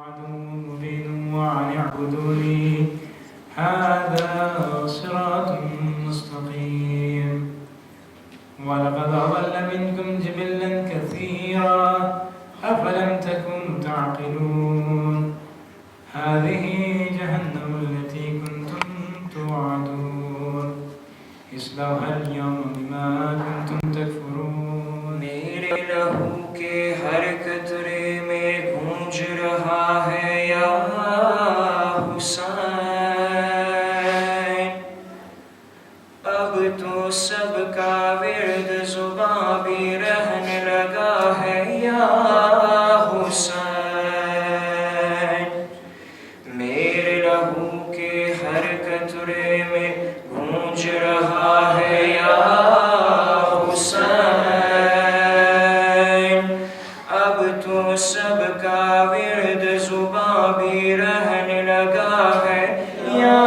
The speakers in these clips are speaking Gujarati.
عدو مبين وأن اعبدوني هذا صراط مستقيم ولقد أضل منكم جبلا كثيرا أفلم تكونوا تعقلون هذه جهنم التي كنتم توعدون اصلوها اليوم بما كنتم تكفرون میرے لہو کے ہر قطرے میں گونج رہا ہے یا حسین اب تو سب کا ورد زباں بھی رہنے لگا ہے یا حسین میرے لہو کے ہر قطرے میں گونج رہا ہے یا حسین اب تو سب کا ورد زباں بھی رہنے لگا ہے یا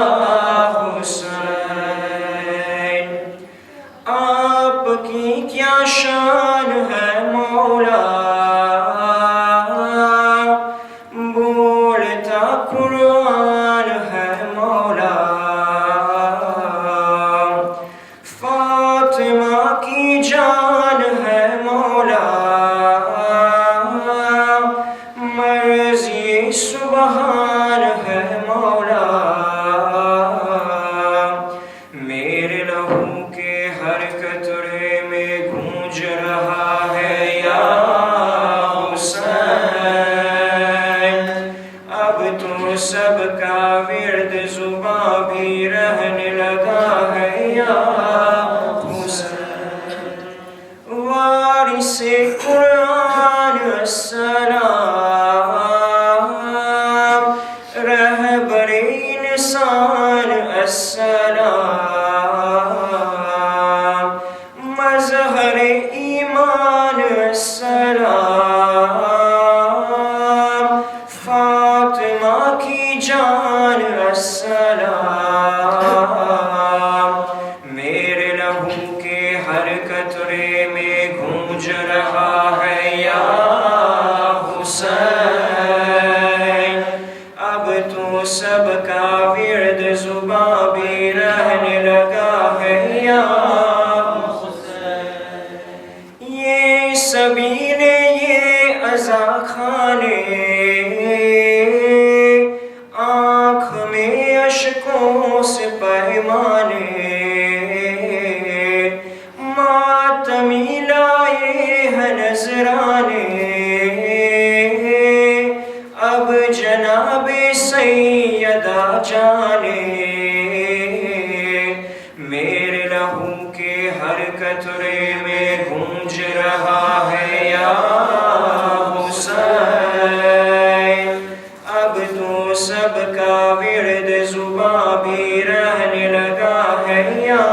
حسین آپ کی کیا شان ہے مولا بولتا قرآن ہے مولا فاطمہ کی جان ہے مولا مرضی سبحان ہے مولا میرے لہو کے ہر قطرے میں گونج رہا ہے یا حسین اب تو سب کا ورد زباں بھی رہنے لگا ہے یا حسین وارث قرآن السلام رہبر انسان السلام مظہر ایمان السلام فاطمہ کی جان السلام میرے لہو کے ہر قطرے میں گونج رہا ہے یا حسین اب تو سب کا ورد زباں بھی رہنے لگا ہے یا حسین یہ سبیل یہ عزا کھانے آنکھ میں اشکوں سے پیمانے ماتمی لائے ہیں نذرانے اب جناب سیدہ جانے میرے لہو کے ہر قطرے میں گونج رہا ہے یا حسین اب تو سب کا ورد زباں بھی رہنے لگا ہے یا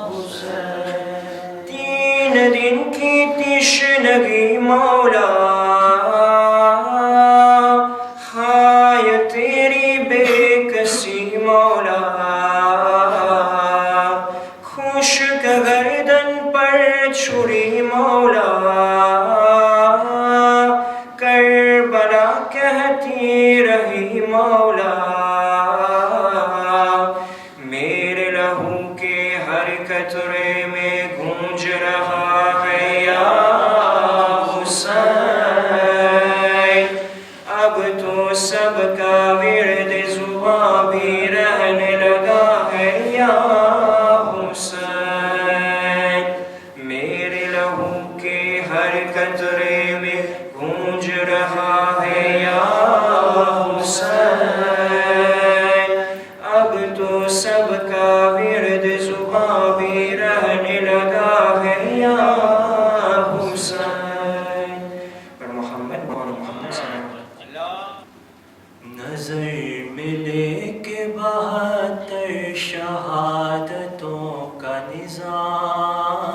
حسین 3 دن کی تشنگی مولا ہائے تیری بے کسی مولا خشک گردن پر چھری مولا کربلا کہتی رہی مولا میرے لہو کے ہر قطرے میں گونج رہا ہے یا حسین اب تو سب کا ورد زباں بھی رہنے لگا ہے یا حسین میرے لہو کے ہر قطرے میں گونج رہا ہے یا حسین اب تو سب کا ورد زباں بھی رہنے لگا ہے یا حسین پر محمد صلی اللہ علیہ وسلم نظر ملے کے 72 شہادتوں کا نظام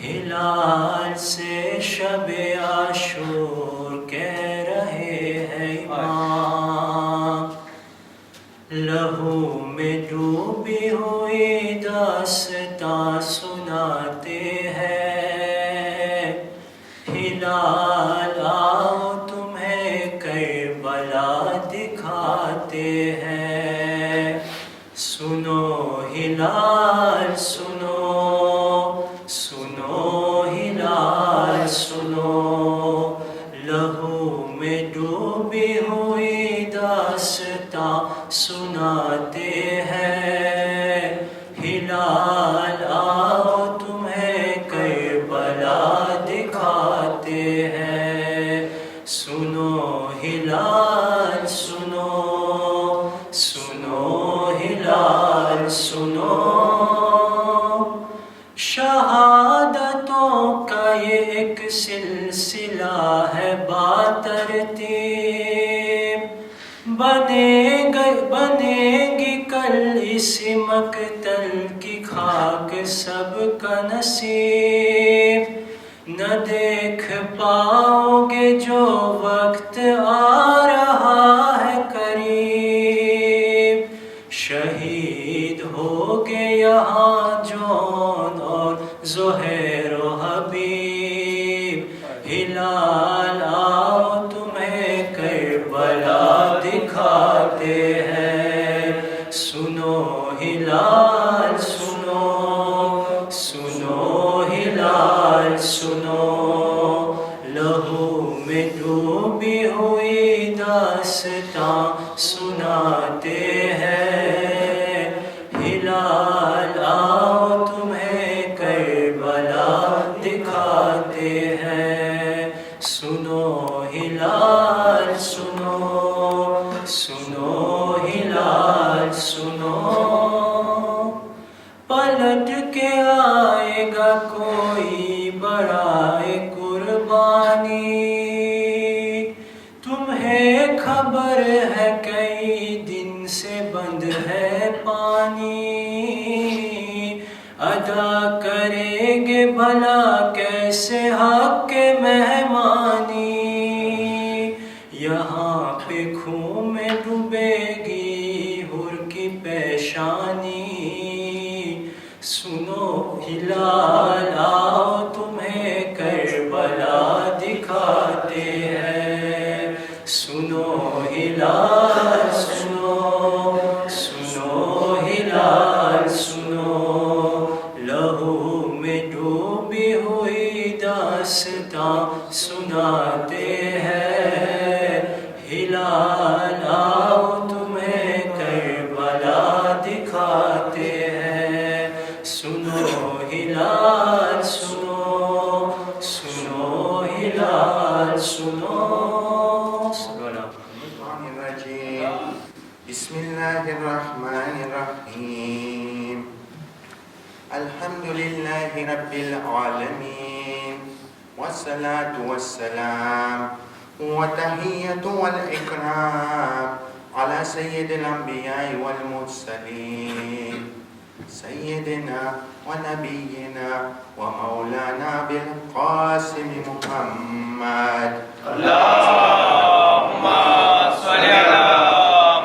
ہلال سے شب عاشور کہہ رہے ہیں امام لہو میں ڈوبی ہوئی داستاں سناتے ہیں ہلال آؤ تمہیں سناتے ہیں. سنو ہلال سنو، سنو ہلال سنو، لہو میں ڈوبی ہوئی داستاں سناتے ہیں. ہلال آؤ تمہیں کربلا دکھاتے ہیں. سنو ہلال سنو، سنو ہلال سنو. شہادتوں کا یہ ایک سلسلہ ہے باترتیب، بنے گی کل اس مقتل کی خاک سب کا نصیب. نہ دیکھ پاؤ گے جو وقت آ رہا ہے قریب. شہید ہو گے یہاں جون اور زہیر و حبیب. ہلال آؤ تمہیں کربلا دکھاتے ہیں. سنو ہلال سنو، سنو ہلال سنو، لہو میں ڈوبی ہوئی داستاں سناتے ہیں. ہلال آؤ تمہیں کربلا دکھاتے ہیں. سنو ہلال سنو، سنو ہلال سنو. پلٹ کے آئے گا کوئی برائے قربانی، تمہیں خبر ہے کئی دن سے بند ہے پانی. ادا کریں گے بھلا کیسے حق کے مہمانی. یہاں پہ خون میں ڈوبے گی حر کی پیشانی. سنو ہلال آؤ تمہیں کربلا دکھاتے ہیں. سنو ہلال سنو، سنو ہلال سنو، لہو میں ڈوبی ہوئی داستاں سناتے ہیں. ہلال آؤ تمہیں کربلا دکھاتے ہیں. سنو ہلال سنو، سنو ہلال سنو. بسم اللہ الرحمن الرحیم. الحمد للہ رب العالمین، والصلاة والسلام والتحیۃ والاکرام علی سید الانبیاء والمرسلین سیدنا ونبینا ومولانا بالقاسم محمد. اللہم صلی علی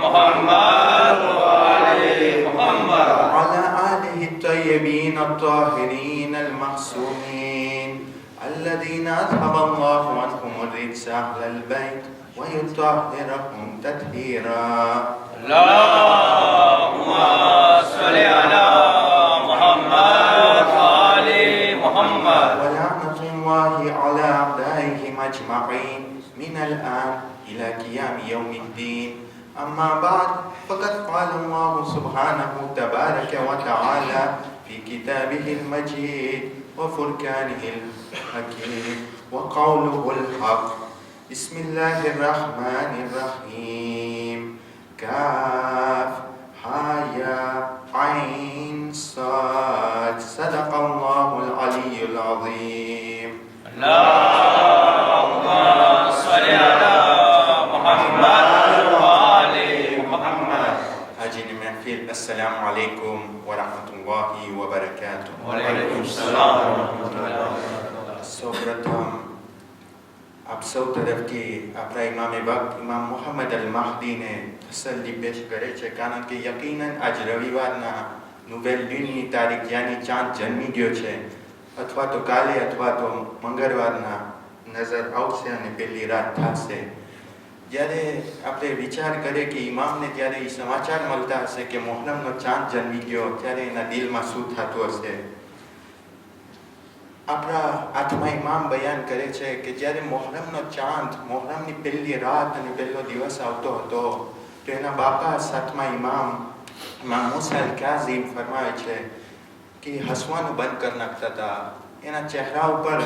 محمد وآل محمد وعلى آله الطيبين الطاهرين المعصومين الذين أذهب الله عنهم الرجس أهل البيت ويطهرهم تطهيرا. اللهم صل على محمد وآل محمد. ولعنة الله على أعدائهم أجمعين من الآن إلى قيام يوم الدين. أما بعد فقد قال الله سبحانه تبارك وتعالى في كتابه المجيد وفرقانه الحكيم وقوله الحق. بسم الله الرحمن الرحيم. كاف ها يا عين صاد. صدق الله العلي العظيم. اللهم صل على محمد وآل محمد. حاجی محفل السلام علیکم ورحمۃ اللہ وبرکاتہ. وعلیکم السلام ورحمۃ اللہ وبرکاتہ. سوپرتم اب سو طرف کی اپنا امام وقت امام محمد المہدی نے تسلی پیش کرے છે કારણ કે યકીનન આજ રવિવારના નવેમ્બરની તારીખ યાની ચાંદ જન્મી ગયો છે અથવા તો કાલે અથવા તો મંગળવારના નજર આવશે અને પહેલી રાત થશે. જ્યારે આપણે વિચાર કરીએ કે ઇમામને જ્યારે એ સમાચાર મળતા હશે કે મોહરમનો ચાંદ જન્મી ગયો, ત્યારે એના દિલમાં શું થતું હશે. આપણા આઠમા ઇમામ બયાન કરે છે કે જ્યારે મોહરમનો ચાંદ, મોહરમની પહેલી રાત અને પહેલો દિવસ આવતો હતો, તો એના બાપા સાતમા ઇમામ મૂસા અલ-કાઝિમ ફરમાવે છે કે હસવાનું બંધ કરી નાખતા હતા. એના ચહેરા ઉપર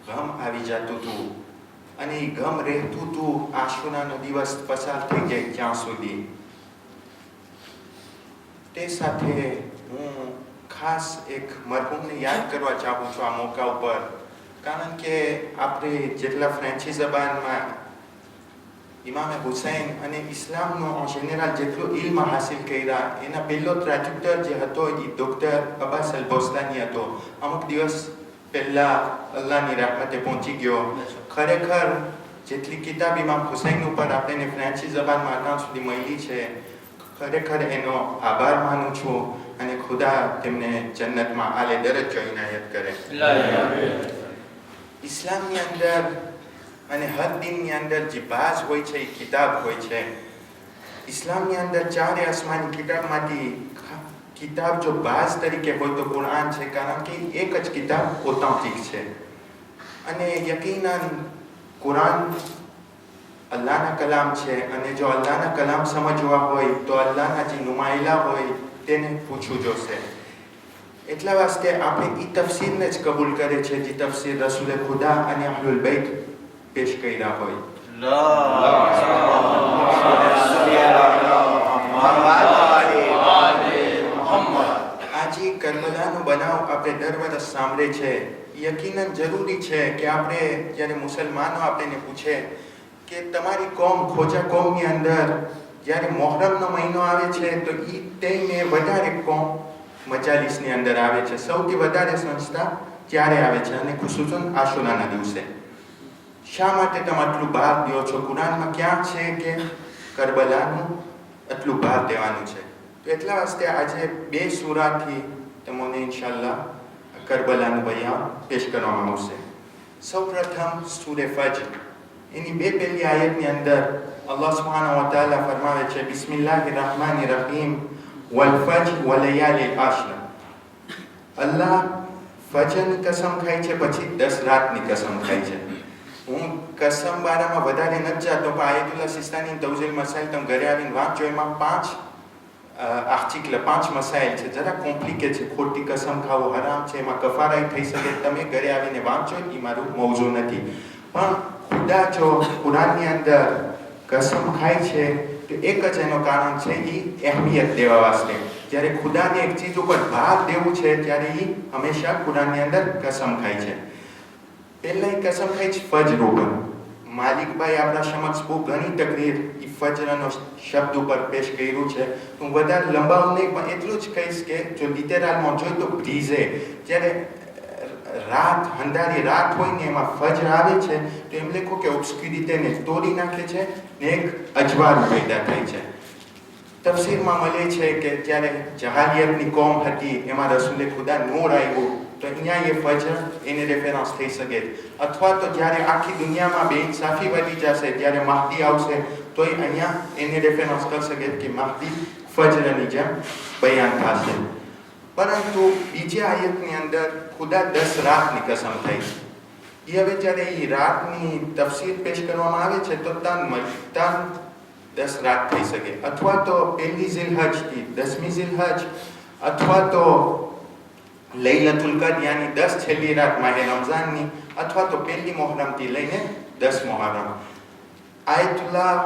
ગમ આવી જતું હતું અને એ ગમ રહેતું હતું આશુરાનો દિવસ પસાર થઈ જાય ત્યાં સુધી. તે સાથે હું ખાસ એક મરહુમને યાદ કરવા ચાહું છું આ મોકા ઉપર, કારણ કે આપણે જેટલા ફ્રેન્ચી જબાનમાં ઇમામે હુસૈન અને ઇસ્લામનો જનરલ જેટલો ઇલ્મ હાસિલ કર્યા, એના પહેલો ટ્રાજેક્ટર જે હતો એ ડૉક્ટર અબ્બાસ અલ બોસ્તાની હતો. અમુક દિવસ પહેલાં અલ્લાહની rahmતે પહોંચી ગયો. ખરેખર જેટલી કિતાબ ઇમામ હુસૈન ઉપર આપણને ફ્રેન્ચી જબાનમાં અત્યાર સુધી મળી છે, ખરેખર એનો આભાર માનું છું અને ખુદા તેમને જન્નતમાં આલે દરજ્જો ઇનાયત કરે. ઇસ્લામની અંદર અને હર દિનની અંદર જે બાઝ હોય છે એ કિતાબ હોય છે. ઇસ્લામની અંદર ચારે આસમાની કિતાબમાંથી કિતાબ જો બાઝ તરીકે હોય તો કુરાન છે, કારણ કે એક જ કિતાબ ઓથેન્ટિક છે. અને યકીનન કુરાન અલ્લાહના કલામ છે, અને જો અલ્લાહના કલામ સમજવા હોય તો અલ્લાહના જે નુમાયેલા હોય તેને પૂછવું જોશે. એટલા વાસ્તે આપણે એ તફસીરને જ કબૂલ કરે છે જે તફસીર રસૂલ ખુદા અને અહલુલ બૈત પેશ કર્યા હોય. આજે કરબલાનો બનાવ આપણે દર વર્ષ સાંભળે છે. યકીનન જરૂરી છે કે આપણે જ્યારે મુસલમાનો આપણને પૂછે કે તમારી કોમ, ખોજા કોમની અંદર જ્યારે મોહરમનો મહિનો આવે છે તો એ ટાઈમે વધારે કોમ મજાલિસની અંદર આવે છે, સૌથી વધારે સંસ્થા ત્યારે આવે છે, અને ખુસૂસન આશુરાના દિવસે. શા માટે તમે આટલું ભાર દો છો? કુરાનમાં ક્યાં છે કે કરબલાનું આટલું ભાર દેવાનું છે? તો એટલા વાસ્તે આજે 2 સૂરાથી તમને ઇન્શાલ્લાહ કરબલાનું બયાન પેશ કરવામાં આવશે. સૌપ્રથમ સૂરે ફજર, એની 2 પહેલી આયતની અંદર અલ્લાહ સુબ્હાનહુ વ તઆલા ફરમાવે છે, બિસ્મિલ્લાહિર રહમાનિર રહીમ વલ ફજર વલયાલિલ આશ્ર. અલ્લાહ ફજરની કસમ ખાય છે, પછી 10 રાતની કસમ ખાય છે. હું કસમ બારામાં વધારે નથી જાતો, પણ આયતુલ્લાહ સિસ્તાની તવઝીલ મસાઇલ તમે ઘરે આવીને વાંચો. એમાં 5 આર્ટિકલ 5 મસાઇલ છે, જરા કોમ્પ્લિકેટ છે. ખોટી કસમ ખાવો હરામ છે, એમાં કફારાઈ થઈ શકે. તમે ઘરે આવીને વાંચો, એ મારું મૌઝૂ નથી. પણ ખુદા જો કુરાનની અંદર કસમ ખાય છે તો એક જ એનો કારણ છે, એ અહેમિયત દેવા વાસ્તે. જ્યારે ખુદાને એક ચીજ ઉપર ભાર દેવું છે ત્યારે એ હંમેશા કુરાનની અંદર કસમ ખાય છે. પહેલા એ કસમ ખાય છે ફજર ઉપર. માલિકભાઈ આપણા સમક્ષ બહુ ઘણી તકરીર એ ફજરનો શબ્દ ઉપર પેશ કર્યું છે. હું વધારે લંબાવું નહીં, પણ એટલું જ કહીશ કે જો લિટરલમાં જોઈ તો બ્રીઝે, જ્યારે રાત, અંધારી રાત હોય ને એમાં ફજર આવે છે તો એમ લખો કે ઓબ્સ્ક્યુરિટીને તોડી નાખે છે ને એક અજવાળું પેદા થાય છે. તફસીરમાં મળે છે કે જ્યારે જહાલિયતની કોમ હતી એમાં રસૂલે ખુદા નૂર આવ્યું, તો અહીંયા એ ફજર એને રેફરન્સ થઈ શકે. અથવા તો જ્યારે આખી દુનિયામાં બેઇન્સાફી વધી જશે, જ્યારે મહદી આવશે, તો અહીંયા એને રેફરન્સ કરી શકે કે મહદી ફજરની જેમ બયાન થશે. પરંતુ બીજી આયતની અંદર ખુદા 10 રાતની કસમ થઈ. એ હવે જ્યારે એ રાતની તફસીર પેશ કરવામાં આવે છે તો 10 રાત થઈ શકે, અથવા તો 1લી ઝિલહજથી 10મી ઝિલહજ, અથવા તો લૈલતુલ કદ્ર યાની 10 છેલ્લી રાત માહે રમઝાનની, અથવા તો 1લી મોહરમથી લઈને 10 મોહરમ. આયતુલ્લાહ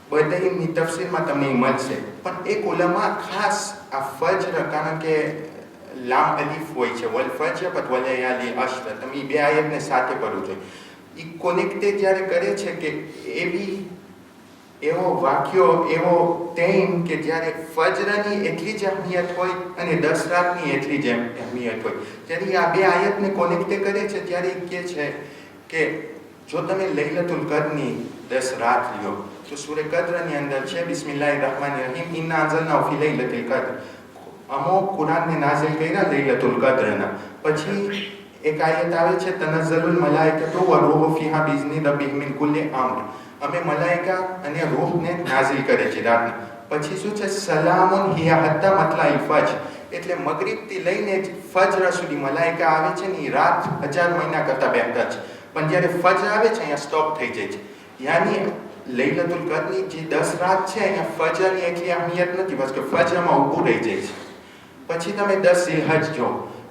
બધાની તફસીરમાં તમને મળશે. પણ એક ઉલમા ખાસ આ ફજર, કારણ કે લામ અલીફ હોય છે, વલ ફજર પત વલયાલી અશ્ર, તમે 2 આયતને સાથે પડવું જોઈએ. એ કોનેક્ટેડ જ્યારે કરે છે કે એવો વાક્યો, એવો ટાઈમ કે જ્યારે ફજરની એટલી જ અહેમિયત હોય અને 10 રાતની એટલી જ અહેમિયત હોય. જ્યારે આ 2 આયતને કોનેક્ટ કરે છે ત્યારે એ કહે છે કે જો તમે લૈલતુલ કદ્રની 10 રાત લ્યો તો સૂરે કદ્રની અંદર છે બિસ્મિલ્લાહિર રહમાનિર રહીમ, ઇન્ના અંઝલનાહુ ફી લૈલતુલ કદ્ર. અમો કુરાનને નાઝિલ કર્યા લૈલતુલ કદ્રના. પછી એક આયત આવે છે તનઝ્ઝલુલ મલાઇકતુ વ રૂહુ ફીહા બિઇઝની રબ્બિહિમ મિન કુલ્લી અમ્ર. અમે મલાઈકા અને રૂહને નાઝિલ કરે છે રાતના. પછી શું છે? સલામુન હિયા હત્તા મતલાઈ ફજર, એટલે મગરિબથી લઈને ફજર સુધી મલાઈકા આવે છે ને એ રાત 1000 મહિના કરતાં બહેતર છે. પણ જ્યારે ફજર આવે છે અહીંયા સ્ટોપ થઈ જાય છે. યાની લૈલતુલ કદરની જે 10 રાત છે અહીંયા ફજરની એટલી અહેમિયત નથી, બસ કે ફજરમાં ઊભું રહી જાય છે. પછી તમે 10 ઝિલહજ જો,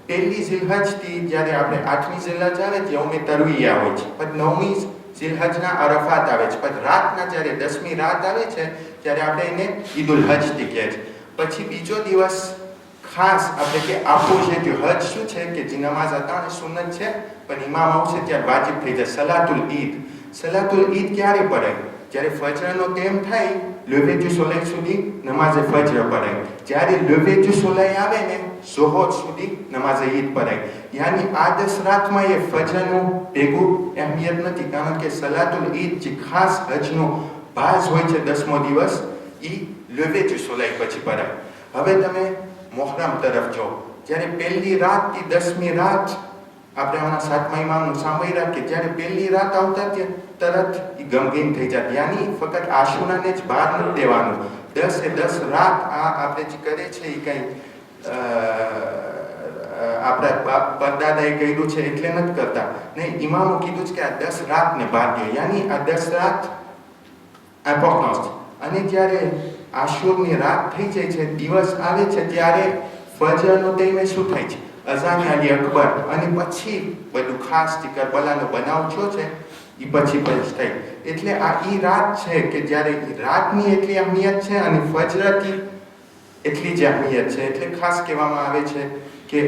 પહેલી ઝિલહજથી જ્યારે આપણે 8મી ઝિલહજ આવે તે યૌમે તરવિયા હોય છે, પછી 9મી ઝિલહજના અરફાત આવે છે, પછી રાતના જ્યારે 10મી રાત આવે છે ત્યારે આપણે એને ઈદુલ હજથી કહે છે. પછી બીજો દિવસ ખાસ આપણે કે આપવું છે કે હજ શું છે કે જે નમાઝ હતા અને સુન્નત છે પણ ઇમામ આવશે ત્યારે વાજિબ થઈ જાય, સલાતુલ ઈદ. સલાતુલ ઈદ ક્યારે પડે? જ્યારે ફજરનો ટાઈમ થાય લેવેજુ સોલાઈ સુધી નમાઝે ફજર પડાય, જ્યારે લેવેજુ સોલાઈ આવે ને ઝોહર સુધી નમાઝે ઈદ પડાય. યાની આ 10 રાતમાં એ ફજરનું ભેગું અહેમિયત નથી, કારણ કે સલાતુલ ઈદ જે ખાસ હજનો ભાસ હોય છે 10મો દિવસ એ લેવેજુ સોલાઈ પછી પડાય. હવે તમે મોહરમ તરફ જો, જ્યારે પહેલી રાતથી 10મી રાત આપણે હમણાં 7મા ઇમામનું સાંભળ્યા કે જ્યારે પહેલી રાત આવતા તરત એ ગમગીન થઈ જાય. યાની ફક્ત આશુરાને જ બહાર નથી દેવાનું, 10 રાત આ આપણે જે કરે છે એ કંઈ આપણા પરદાદાએ કહ્યું છે એટલે નથી કરતા, નહીં, ઇમામો કીધું છે કે આ 10 રાતને બહાર દો. યાની આ 10 રાત ઇમ્પોર્ટન્સ છે. અને જ્યારે આશુરની રાત થઈ જાય છે, દિવસ આવે છે, ત્યારે ફજરનો ટાઈમે શું થાય છે? અઝાન અલી અકબર, અને પછી બધું ખાસ જે કરબલાનો બનાવ થયો છે એ પછી થાય. એટલે આ ઈ રાત છે કે જ્યારે રાતની એટલી અહેમિયત છે અને ફજરથી એટલી જ અહેમિયત છે. એટલે ખાસ કહેવામાં આવે છે કે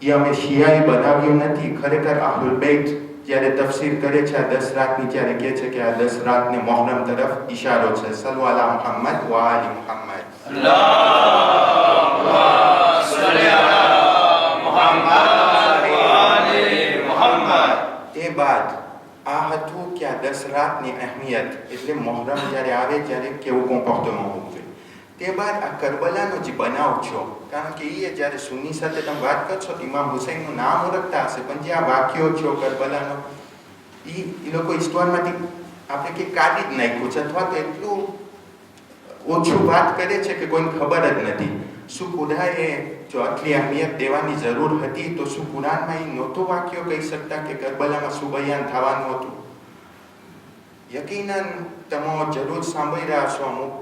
એ અમે શિયાએ બનાવ્યું નથી, ખરેખર અહલુલ બેત જ્યારે તફસીર કરે છે આ 10 રાતની ત્યારે કહે છે કે આ 10 રાતને મોહરમ તરફ ઈશારો છે. સલ્લુ અલા મુહમ્મદ વ આલી મુહમ્મદ. તે બાદ આ હતું કે આ 10 રાતની અહેમિયત, એટલે મોહરમ જ્યારે આવે ત્યારે કેવું કોમ્પોર્ટમેન્ટ હોવું જોઈએ. તે બાદ આ કરબલાનો જે બનાવ છો, કારણ કે એ જ્યારે સુન્ની સાથે તમે વાત કરશો તો ઇમામ હુસૈનનું નામ ઓળખતા હશે, પણ જે આ વાક્યો છો કરબલાનો એ લોકો હિસ્ટોરમાંથી આપણે કે કાઢી જ નાખ્યું છે, અથવા તો એટલું ઓછું વાત કરે છે કે કોઈને ખબર જ નથી. શું ખુદાએ જો આટલી અહેમિયત દેવાની જરૂર હતી તો શું કુરાનમાં એ નહોતો વાક્યો કહી શકતા કે કરબલામાં શું બયાન થવાનું હતું? યકીનન તમે જરૂર સાંભળી રહ્યા છો અમુક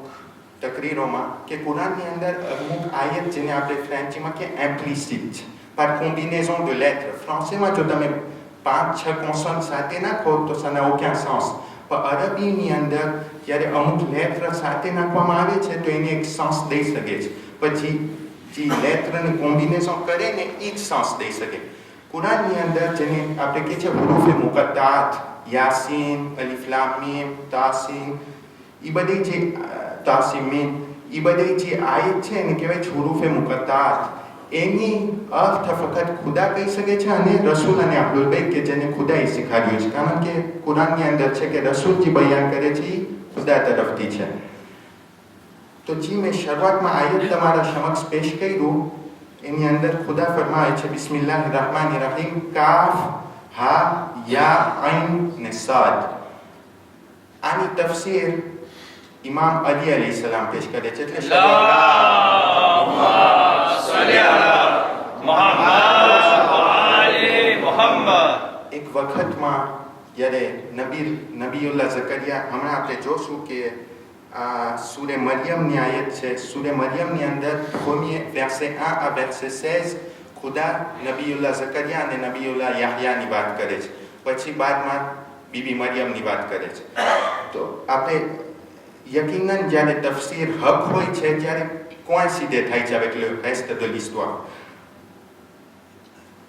તકરીરોમાં કે કુરાનની અંદર અમુક આયત જેને આપણે ફ્રેન્ચીમાં કે implicit par combinaison de lettres. ફ્રાન્સીમાં જો તમે 5-6 કોન્સોનન્ટ સાથે નાખો તો ça n'a aucun sens. પણ અરબીની અંદર જ્યારે અમુક લેટર સાથે નાખવામાં આવે છે તો એને એક સેન્સ દઈ શકે છે, પછી જે લેટરની કોમ્બિનેશન કરે ને એ જ સેન્સ દઈ શકે. કુરાનની અંદર જેને આપણે કહે છે હુરૂફે મુકદ્દાત, યાસીન, અલીફ લામ મીમ, તાસીન, એ બધી જે તાસીમીન, એ બધી જે આયત છે એને કહેવાય છે હુરૂફે મુકદ્દાત. એની અર્થ ફક્ત ખુદા કહી શકે છે અને રસૂલ અને અહલુલ બેત કે જેને ખુદાએ શીખવાડ્યું છે, કારણ કે કુરાનની અંદર છે કે રસૂલ જે બયાન કરે છે એ ખુદા તરફથી છે. તો જે મેં શરૂઆતમાં આયત તમારા સમક્ષ પેશ કર્યું એની અંદર ખુદા ફરમાવે છે બિસ્મિલ્લાહિર રહમાનિર રહીમ, કાફ હા યા ઐન ને સાદ. આની તફસીર ઇમામ અલી અલૈહિસ્સલામ પેશ કરે છે. એટલે એક વખતમાં જ્યારે નબીઉલ્લાહ ઝકરિયા, હમણાં આપણે જોશું કે આ સૂરે મરિયમની આયત છે, સૂરે મરિયમની અંદર verset 1 à verset 16 ખુદા નબીઉલ્લાહ ઝકરિયા અને નબીઉલ્લાહ યાહયાની વાત કરે છે, પછી બાદમાં બીબી મરિયમની વાત કરે છે. તો આપણે યકીનન જ્યારે તફસીર હક હોય છે ત્યારે કોઇન્સિડે થાય છે avec le reste de l'histoire.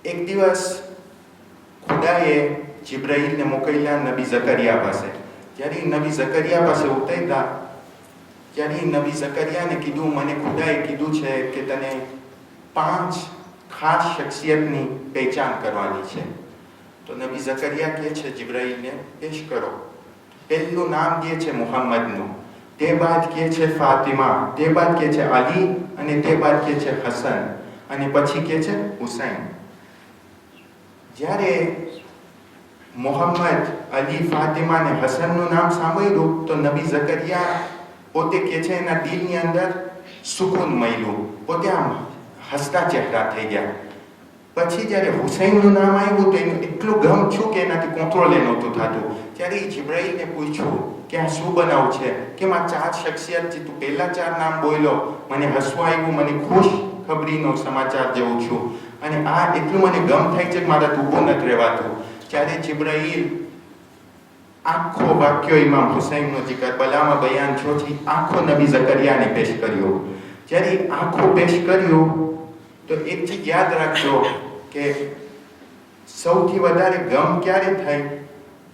એક દિવસ ખુદાએ જિબ્રાઈલને મોકલ્યા નબી ઝકરિયા પાસે. જ્યારે નબી ઝકરિયા પાસે ઉતર્યા ત્યારે નબી ઝકરિયાને કીધું, મને ખુદાએ કીધું છે કે તને 5 ખાસ શખ્સિયતની પહેચાન કરવાની છે. તો નબી ઝકરિયા કહે છે જિબ્રાઈલને પેશ કરો. પહેલું નામ કહે છે મુહમ્મદનું, તે બાદ કહે છે ફાતિમા, તે બાદ કહે છે અલી, અને તે બાદ કહે છે હસન, અને પછી કહે છે હુસૈન. જ્યારે મોહમ્મદ, અલી, ફાતિમા ને હસનનું નામ સાંભળ્યું તો નબી ઝકરિયા પોતે કે છે એના દિલની અંદર સુકૂન મળ્યું, પોતે આમ હસતા ચહેરા થઈ ગયા. પછી જ્યારે હુસૈનનું નામ આવ્યું તો એનું એટલું ગમ છું કે એનાથી કંટ્રોલ એ નહોતું થતું. ત્યારે એ જિબ્રાઈલને પૂછ્યું કે આ શું બનાવ છે, કે આ 4 શખ્સિયત છે, તું પહેલા 4 નામ બોલ્યો, મને હસવું આવ્યું, મને ખુશ ખબરીનો સમાચાર જેવું છું, અને આ એટલું મને ગમ થાય છે કે મારા ઊભું નથી રહેવાતું. ત્યારે જિબ્રાઈલ આખો વાક્યો ઇમામ હુસૈનનો જે કરબલામાં બયાન થયો છે આખો નબી ઝકરિયાને પેશ કર્યો. જ્યારે આખો પેશ કર્યો તો એક ચીજ યાદ રાખજો કે સૌથી વધારે ગમ ક્યારે થાય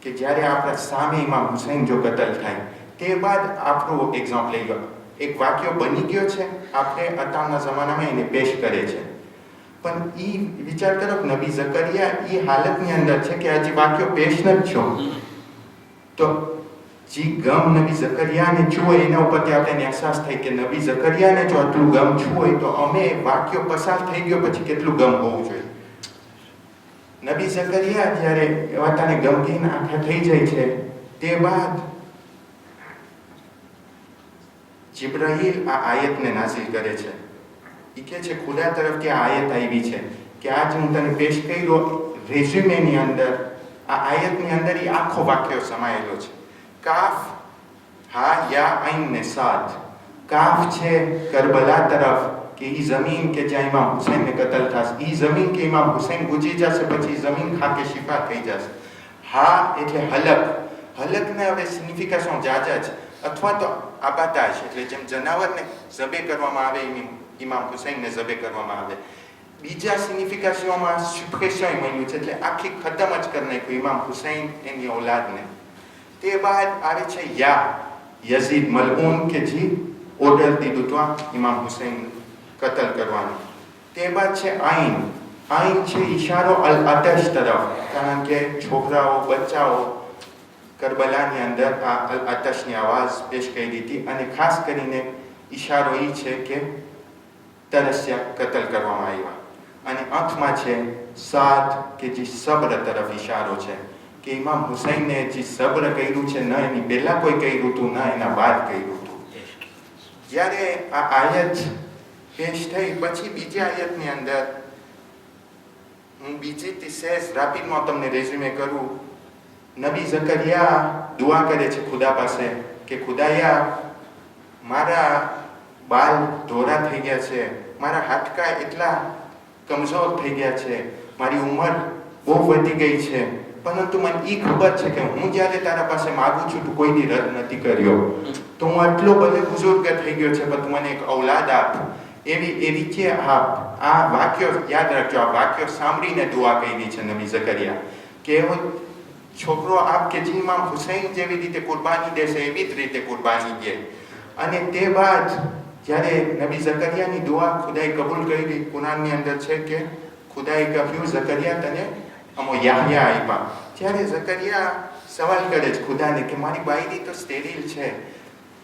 કે જ્યારે આપણા સામે ઇમામ હુસૈન જો કતલ થાય. તે બાદ આપણું એક્ઝામ્પલ લઈ લો, એક વાક્ય બની ગયો છે, આપણે અત્યારના જમાનામાં એને પેશ કરે છે, પણ એ વિચાર કરો કે નબી ઝકરિયા એ હાલતની અંદર છે કે હજી વાક્યો પેશ નથી થયો, તો જે ગમ નબી ઝકરિયાને છું હોય એના ઉપરથી આપણને અહેસાસ થાય કે નબી ઝકરિયાને જો આટલું ગમ છું હોય તો અમે વાક્યો પસાર થઈ ગયો પછી કેટલું ગમ હોવું જોઈએ. નબી ઝકરિયા જ્યારે વાતાને ગમગીન આંખા થઈ જાય છે, તે બાદ જિબ્રાઈલ આ આયતને નાઝિલ કરે છે. એ કહે છે ખુદા તરફથી આ આયત આવી છે કે આજ હું તને પેશ કર્યો રેઝ્યુમેની અંદર, આ આયતની અંદર એ આખો વાક્યો સમાયેલો છે. કાફ, હા, યા, ઐન ને સાદ. કાફ છે કરબલા તરફ કે એ જમીન કે જ્યાં ઇમામ હુસૈનને કતલ થશે, એ જમીન કે ઇમામ હુસૈન ગુજી જશે, પછી જમીન ખાકે શિફા થઈ જશે. હા એટલે હલક. હલકને હવે સિગ્નિફિકેશન જાજા છે, અથવા તો આબાદાશ એટલે જેમ જનાવરને ઝબે કરવામાં આવે ઇમામ હુસૈનને ઝબે કરવામાં આવે. બીજા સિગ્નિફિકેશનમાં સુપ્રેશન મળ્યું છે, એટલે આખી ખતમ જ કરી નાખ્યું ઇમામ હુસૈન એની ઔલાદને. તે બાદ આવે છે યા, યઝીદ મલઉન કે જે ઓર્ડર દીધું તો ઇમામ હુસૈન કતલ કરવાનું. તે બાદ છે આઈન. આઈન છે ઈશારો અલ અતશ તરફ, કારણ કે છોકરાઓ બચ્ચાઓ કરબલાની અંદર આ અલ અતશની આવાજ પેશ કરી દીધી, અને ખાસ કરીને ઈશારો એ છે કે તરસ્યા કતલ કરવામાં આવ્યા. અને અંતમાં છે સાદ કે જે સબ્ર તરફ ઈશારો છે કે ઇમામ હુસૈનને જે સબ્ર કર્યું છે, ન એની પહેલા કોઈ કર્યું હતું, ન એના બાદ કર્યું હતું. જ્યારે આ આયત પેશ થઈ પછી બીજી આયતની અંદર હું બીજી સહેજ રાપિડમાં તમને રેઝ્યુમે કરું. નબી ઝકરિયા દુઆ કરે છે ખુદા પાસે કે ખુદાયા, મારા બાલ ધોરા થઈ ગયા છે, મારા હાડકા એટલા કમજોર થઈ ગયા છે, મારી ઉંમર બહુ વધી ગઈ છે, પરંતુ મને એ ખબર છે કે હું જ્યારે તારા પાસે માગું છું તું કોઈ દી રદ નથી કર્યો, તો હું આટલો બધો બુઝુર્ગ થઈ ગયો છે, પણ તું મને એક ઔલાદ આપ. એવી છે આ વાક્યો યાદ રાખજો. આ વાક્યો સાંભળીને દુઆ કરી છે નબી ઝકરિયા કે એવો છોકરો આપ કે જે ઇમામ હુસૈન જેવી રીતે કુરબાની દેશે એવી જ રીતે કુરબાની દે. અને તે બાદ જ્યારે નબી ઝકરિયાની દુઆ ખુદાએ કબૂલ કરી, કુરાનની અંદર છે કે ખુદાએ કહ્યું ઝકરિયા તને અમો યાહયા આપ્યા. ત્યારે ઝકરિયા સવાલ કરે છે ખુદાને કે મારી બાયડી તો સ્ટેરિલ છે,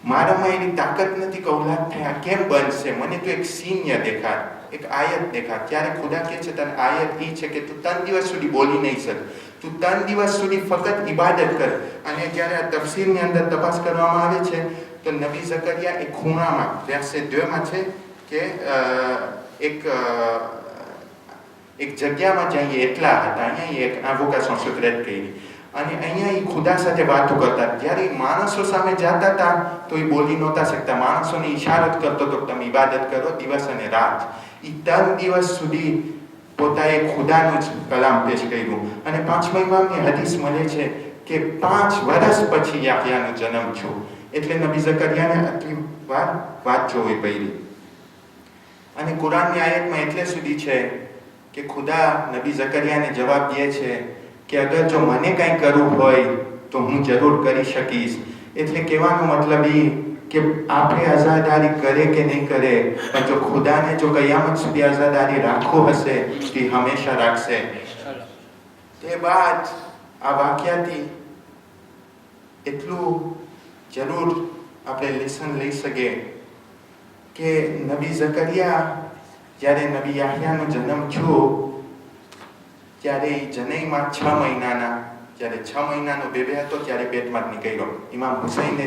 મારામાં એની તાકાત નથી કે ઔલાદ થયા કેમ બનશે, મને તો એક સિનિયર દેખાડ, એક આયત દેખાડ. ત્યારે ખુદા કહે છે તને આયત એ છે કે તું 3 દિવસ સુધી બોલી નહીં શક, તું 3 દિવસ સુધી ફક્ત ઇબાદત કર. અને જ્યારે આ તફસીરની અંદર તપાસ કરવામાં આવે છે તો નબી ઝકરિયા એક ખૂણામાં રહેશે દ્વેમાં છે કે એક જગ્યામાં જઈએ એટલા હતા. અહીંયા એક આቮકાશન સુક્રેટ કરી, અને અહીંયા એ ખુદા સાથે વાતો કરતા. જ્યારે માણસો સામે જતા હતા તો એ બોલી નહોતા શકતા, માણસોને ઈશારત કરતો તો તમે ઇબાદત કરો દિવસ અને રાત. એ 3 દિવસ સુધી પોતાએ ખુદાનું જ કલામ પેશ કર્યું. અને 5મા ઇમામની હદીસ મળે છે કે 5 વર્ષ પછી યાહયાનો જન્મ થયો. એટલે નબી ઝકરિયાને આટલી વાર વાત જોવી પડી. અને કુરાનની આયતમાં એટલે સુધી છે કે ખુદા નબી ઝકરિયાને જવાબ દે છે કે અગર જો મને કંઈ કરવું હોય તો હું જરૂર કરી શકીશ. એટલે કહેવાનો મતલબ એ કે આપણે આઝાદારી કરે કે નહીં કરે, પણ જો ખુદાને જો કયામત સુધી આઝાદારી રાખવું હશે તો હંમેશા રાખશે. તે બાદ આ વાક્યાથી એટલું જરૂર આપણે લેસન લઈ શકીએ કે નબી ઝકરિયા જ્યારે નબી યાહયાનો જન્મ થયો ત્યારે એ જનઈમાં 6 મહિનાના જ્યારે 6 મહિનાનો બેબી હતો ત્યારે પેટમાં જ નીકળ્યો. ઇમામ હુસૈનને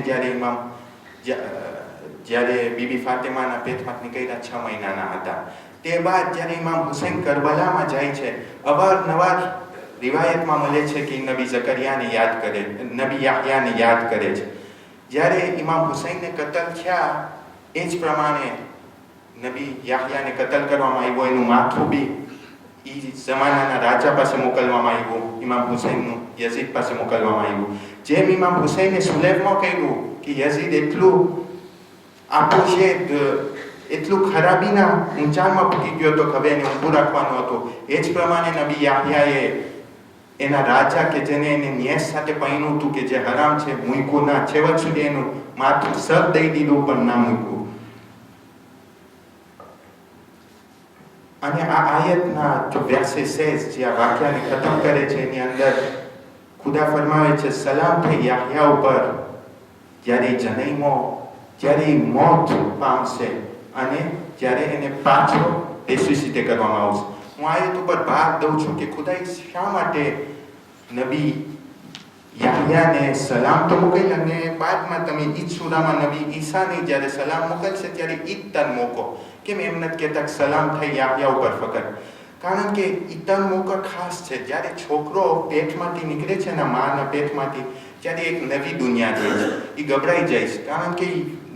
જ્યારે બીબી ફાતિમાના પેટમાં નીકળ્યા 6 મહિનાના હતા. તે બાદ જ્યારે ઇમામ હુસૈન કરબલામાં જાય છે, અવારનવાર રિવાયતમાં મળે છે કે નબી ઝકરિયાને યાદ કરે, નબી યાહયાને યાદ કરે છે. જ્યારે ઇમામ હુસૈનને કતલ થયા એ જ પ્રમાણે નબી યાહયાને કતલ કરવામાં આવ્યો. એનું માથું બી એ જમાનાના રાજા પાસે મોકલવામાં આવ્યું, ઇમામ હુસૈનનું યઝીદ પાસે મોકલવામાં આવ્યું. જેમ ઇમામ હુસૈને સુલેફમાં કહ્યું કે યઝીદ એટલું આપું છે, એટલું ખરાબીના ઊંચાણમાં પૂકી ગયો હતો કે હવે એને ઊભું રાખવાનું હતું. એ જ પ્રમાણે નબી યાહયાએ એના રાજા કે જેને એને ન્યાસ સાથે પહેર્યું હતું કે જે હરામ છે, મૂક્યું ના, છેવટ સુધી એનું માથું સર દઈ દીધું પણ ના મૂક્યું. અને આ આયતના જો વ્યાસે સેજ જે આ વાક્યને ખતમ કરે છે એની અંદર ખુદા ફરમાવે છે સલામ થઈ યાહયા ઉપર જ્યારે જનૈમો, જ્યારે મોત પામશે અને જ્યારે એને પાછો રેસિસિટે કરવામાં આવશે. હું આયત ઉપર ભાર દઉં છું કે ખુદાએ શા માટે નબી યાહયાને સલામ તો મોકલી અને બાદમાં તમે ઈદ સૂરામાં નબી ઈસાને જ્યારે સલામ મોકલશે ત્યારે ઈદ તન મોકો. કેમ એમ નથી કહેતા સલામ થઈ યાહયા ઉપર ફકત? કારણ કે ઈતન મોકો ખાસ છે. જ્યારે છોકરો પેટમાંથી નીકળે છે ને, માના પેટમાંથી, ત્યારે એક નવી દુનિયા જાય છે. એ ગભરાઈ જાય છે, કારણ કે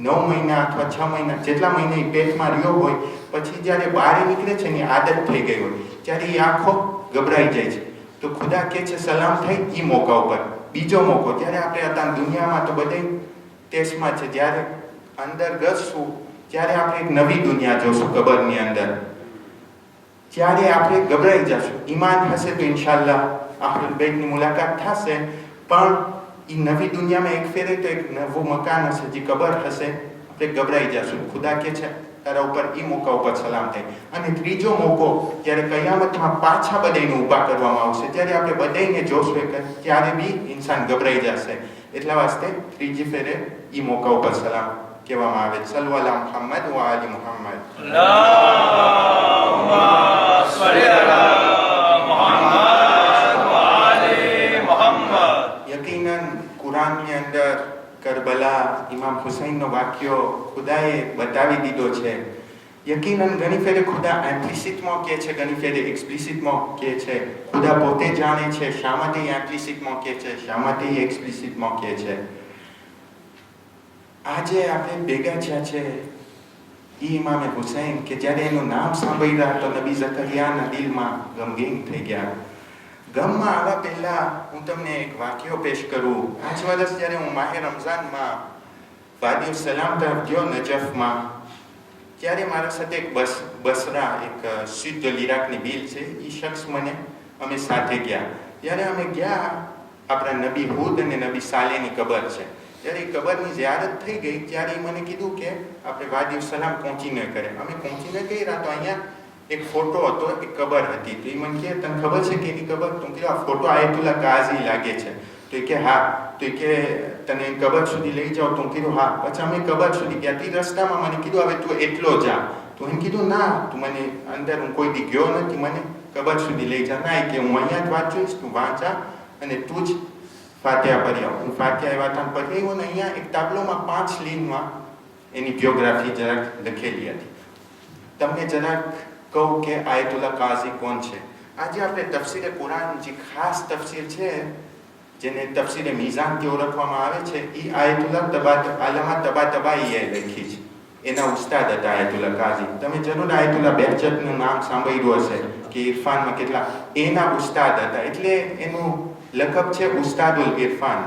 9 મહિના અથવા 6 મહિના જેટલા મહિના એ પેટમાં રહ્યો હોય, પછી જ્યારે બહાર નીકળે છે ને આદત થઈ ગઈ હોય, ત્યારે એ આંખો ગભરાઈ જાય છે. તો ખુદા કહે છે સલામ થઈ એ મોકા ઉપર. બીજો મોકો જ્યારે આપણે હતા દુનિયામાં તો બધે ટેસ્ટમાં છે, જ્યારે અંદર ઘસશું ત્યારે આપણે એક નવી દુનિયા જોશું કબરની અંદર. ત્યારે આપણે ગભરાઈ જશું. ઈમાન હશે તો ઇન્શાલ્લાહ આખિર બેટની મુલાકાત થશે, પણ એ નવી દુનિયામાં એક ફેરે તો એક નવું મકાન હશે, જે કબર હશે, આપણે ગભરાઈ જશું. ખુદા કહે છે તારા ઉપર એ મોકા ઉપર સલામ થાય. અને ત્રીજો મોકો જ્યારે કયામતમાં પાછા બધાને ઊભા કરવામાં આવશે, ત્યારે આપણે બધાને જોશું કે ત્યારે બી ઇન્સાન ગભરાઈ જશે. એટલા વાસ્તે ત્રીજી ફેરે એ મોકા ઉપર સલામ કહેવામાં આવે. સલ્લુ અલા મુહમ્મદ વ આલી મુહમ્મદ. અલ્લાહુમ્મા સલ્લી અલા મુહમ્મદ વ આલી મુહમ્મદ. યકીનન કુરાનની અંદર કરબલા, ઇમામ હુસૈનનો વાક્યો ખુદાએ બતાવી દીધો છે. યકીનન ઘણી ફેરે ખુદા એમ્પ્લિસિટમાં કહે છે, ઘણી ફેરે એક્સપ્લિસિટમાં કહે છે. ખુદા પોતે જાણે છે શા માટે એમ્પ્લિસિટમાં કહે છે, શા માટે એક્સપ્લિસિટમાં કહે છે. આજે આપણે ભેગા થયા છે એ ઇમામે હુસૈન કે જ્યારે એનું નામ સાંભળ્યા તો નબી ઝકરિયાના દિલમાં ગમગીન થઈ ગયા. ગમમાં આવવા પહેલા હું તમને એક વાક્યો પેશ કરું. આજ વર્ષ જ્યારે હું માહે રમઝાનમાં વાદી સલામ તરફ ગયો નજફમાં, ત્યારે મારા સાથે એક બસરા એક સિદ્ધ ઇરાકની બિલ છે, એ શખ્સ અમે સાથે ગયા. ત્યારે અમે ગયા, આપણા નબી હુદ અને નબી સાલેની કબર છે. જ્યારે એ કબરની ઝિયારત થઈ ગઈ ત્યારે મને કીધું કે આપણે વાદી સલામ પહોંચીને કરે. અમે પહોંચીને ગયા તો અહીંયા એક ફોટો હતો, એક કબર હતી. તો એ મને કહે તને ખબર છે કે એની કબર? તો કીધું આ ફોટો આયતુલ્લા કાઝી લાગે છે. તો એ કે હા. તો એ કે તને કબર સુધી લઈ જાઓ? તો કીધું હા. પછી અમે કબર સુધી ગયા. તે રસ્તામાં મને કીધું હવે તું એટલો જા. તો એમ કીધું ના, તું મને અંદર, હું કોઈ દી ગયો નથી, મને કબર સુધી લઈ જા. ના, કે હું અહીંયા જ વાંચીશ, તું વાંચા અને તું જ ફાતિહા પઢી આવ. હું ફાતિહા વાતાન પઢી આવ્યો ને અહીંયા એક તાબલોમાં 5 લીનમાં એની biography જરાક લખેલી હતી. તમને જરાક કહું કે આયતુલ્લા કાઝી કોણ છે. આજે આપણે તફસીરે કુરાન, જે ખાસ તફસીર છે જેને તફસીરે મિઝાનથી ઓળખવામાં આવે છે, એ આયતુલ્લા આલામા તબાતબાઈએ લખી છે. એના ઉસ્તાદ હતા આયતુલ્લા કાઝી. તમે જરૂર આયતુલ્લા બહેજતનું નામ સાંભળ્યું હશે કે ઇરફાનમાં કેટલા એના ઉસ્તાદ હતા, એટલે એનું લકબ છે ઉસ્તાદુલ ઇરફાન.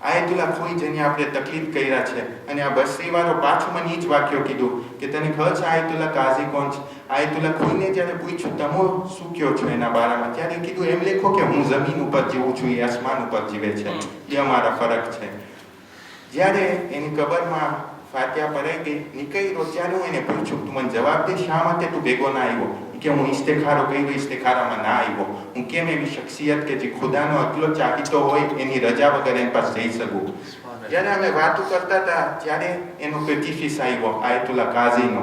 આયતુલ્લા ખોઈ જેની આપણે તકલીફ કર્યા છે. અને આ બસરીવાળો પાછું મને એ જ વાક્યો કીધું કે તને ખબર છે આયતુલ્લા કાઝી કોણ છે? આયતુલ્લા ખોઈને જ્યારે પૂછ્યું તમે શું કહો છો એના બારામાં, ત્યારે કીધું એમ લેખો કે હું જમીન ઉપર જીવું છું, એ આસમાન ઉપર જીવે છે, એ અમારા ફરક છે. જ્યારે એની કબરમાં ફાતિહા પઢાઈ ગઈ, નીકળ્યો, ત્યારે હું એને પૂછ્યું તું મને જવાબ દે શા માટે તું ભેગો ના આવ્યો? કે હું ઇસ્તેખારો કર્યો, ઇસ્તેખારામાં ના આવ્યો. હું કેમ એવી શખ્સિયત કે જે ખુદાનો એટલો ચાહીતો હોય એની રજા વગર એની પાસે જઈ શકું? જ્યારે અમે વાતો કરતા હતા ત્યારે એનો પેટીફીસ આવ્યો આયતુલ્લા કાઝીનો.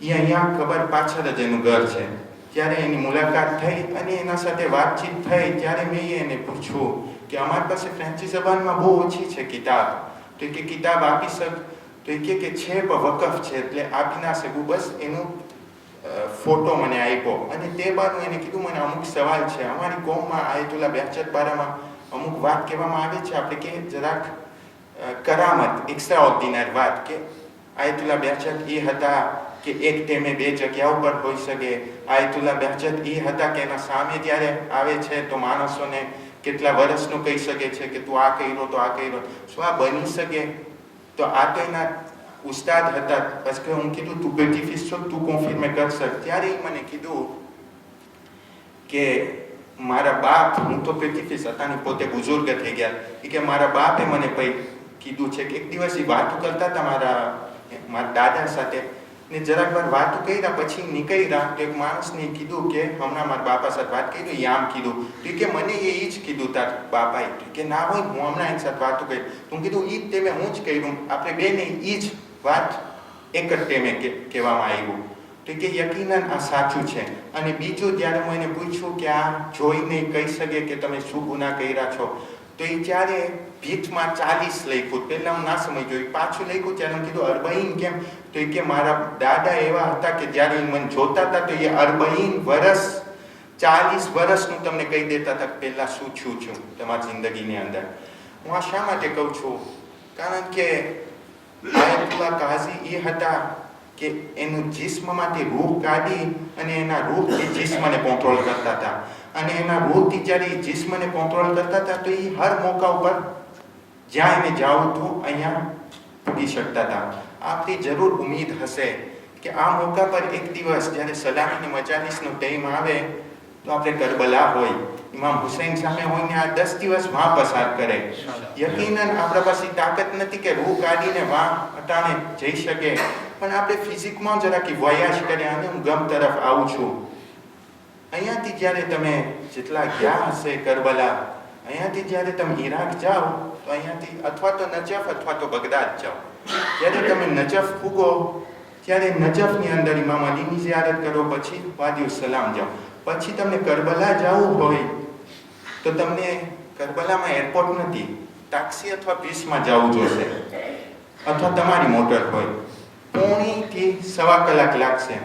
એ અહીંયા ખબર પાછળ જ એનું ઘર છે. જ્યારે એની મુલાકાત થઈ અને એના સાથે વાતચીત થઈ ત્યારે મેં એને પૂછ્યું કે અમારી પાસે ફ્રેન્ચી જબાનમાં બહુ ઓછી છે કિતાબ, તો કે કિતાબ આપી શક? તો એ કે છે પણ વકફ છે એટલે આપી ના શકું. બસ એનું ફોટો મને આપ્યો અને તે બાદ એને કીધું મને અમુક સવાલ છે. અમારી કોમમાં આયતુલ્લા બહજત બારામાં અમુક વાત કહેવામાં આવે છે, આપણે કે જરાક કરામત, એક્સ્ટ્રા ઓર્ડિનરી વાત, કે આયતુલ્લા બહજત એ હતા કે એક ટેમે બે જગ્યા ઉપર હોઈ શકે. આયતુલ્લા બહજત એ હતા કે એના સામે જ્યારે આવે છે તો માણસોને કેટલા વર્ષનું કહી શકે છે કે તું આ કર્યો તો આ કર્યો. શું આ બની શકે? તો આ તો એના ઉસ્તાદ હતા. પછી હું કીધું તું પેટીફિસ છો, તું કોન્ફિર્મે કર શક? ત્યારે એ મને કીધું કે મારા બાપ, હું તો પેટીફિસ હતા ને પોતે બુઝુર્ગ થઈ ગયા, કે મારા બાપે મને કીધું છે કે એક દિવસ એ વાતો કરતા હતા મારા દાદા સાથે ને જરાક વાર વાતો કર્યા પછી નીકળ્યા તો એક માણસને કીધું કે હમણાં મારા બાપા સાથે વાત કરી, એ આમ કીધું. તો કે મને એ જ કીધું તાર બાપાએ કે ના હોય, હું હમણાં એની સાથે વાતો કરી. તો હું કીધું એ જ ટેમે હું જ કહ્યું, આપણે બેને એ જ વાત એક જ ટેમે કહેવામાં આવ્યું. તો કે યકીનન આ સાચું છે. અને બીજું જ્યારે હું એને પૂછ્યું કે આ જોઈને કહી શકે કે તમે શું ગુનાહ કર્યા છો, તો એ જ્યારે ભીતમાં 40 લખ્યું, પહેલાં હું ના સમજ્યો, પાછું લખ્યું ત્યારે હું કીધું 40 કેમ? તો એ કે મારા દાદા એવા હતા કે જ્યારે મને જોતા હતા તો એ 40 વર્ષ 40 વર્ષનું તમને કહી દેતા હતા પહેલાં શું છું તમારી જિંદગીની અંદર. હું આ શા માટે કહું છું? કારણ કે આયતુલ્લા કાઝી એ હતા કે એનું જિસ્મમાંથી રૂહ કાઢી અને એના રૂહથી જિસ્મને કંટ્રોલ કરતા હતા. અને એના રૂહથી જ્યારે એ જિસ્મને કંટ્રોલ કરતા હતા તો એ હર મોકા ઉપર જ્યાં એને જાવું હતું અહીંયા પૂગી શકતા હતા. આપની જરૂર ઉમ્મીદ હશે કે આ મોકા પર એક દિવસ જ્યારે સલામીની મજાલિસનો ટાઈમ આવે તો આપણે કરબલા હોય, ઇમામ હુસૈન સામે હોય ને આ 10 દિવસ વાં પસાર કરે. યકીનન આપણા પાસે તાકાત નથી કે રૂહ કાઢીને વાં અટાણે જઈ શકે, પણ આપણે ફિઝિકમાં જરાક વયાશ કરે. અને હું ગમ તરફ આવું છું. અહીંયાથી જ્યારે તમે જેટલા ગયા હશે કરબલા, અહીંયાથી જ્યારે તમે ઈરાક જાઓ તો અહીંયાથી અથવા તો નજફ અથવા તો બગદાદ જાઓ. જ્યારે તમે નજફ પૂગો ત્યારે નજફની અંદર ઇમામ અલીની ઝિયારત કરો, પછી વાદી સલામ જાઓ. પછી તમને કરબલા જવું હોય તો તમને કરબલામાં એરપોર્ટ નથી, ટેક્સી અથવા બીસમાં જવું જોશે, અથવા તમારી મોટર હોય. 1.5 થી 1.25 કલાક લાગશે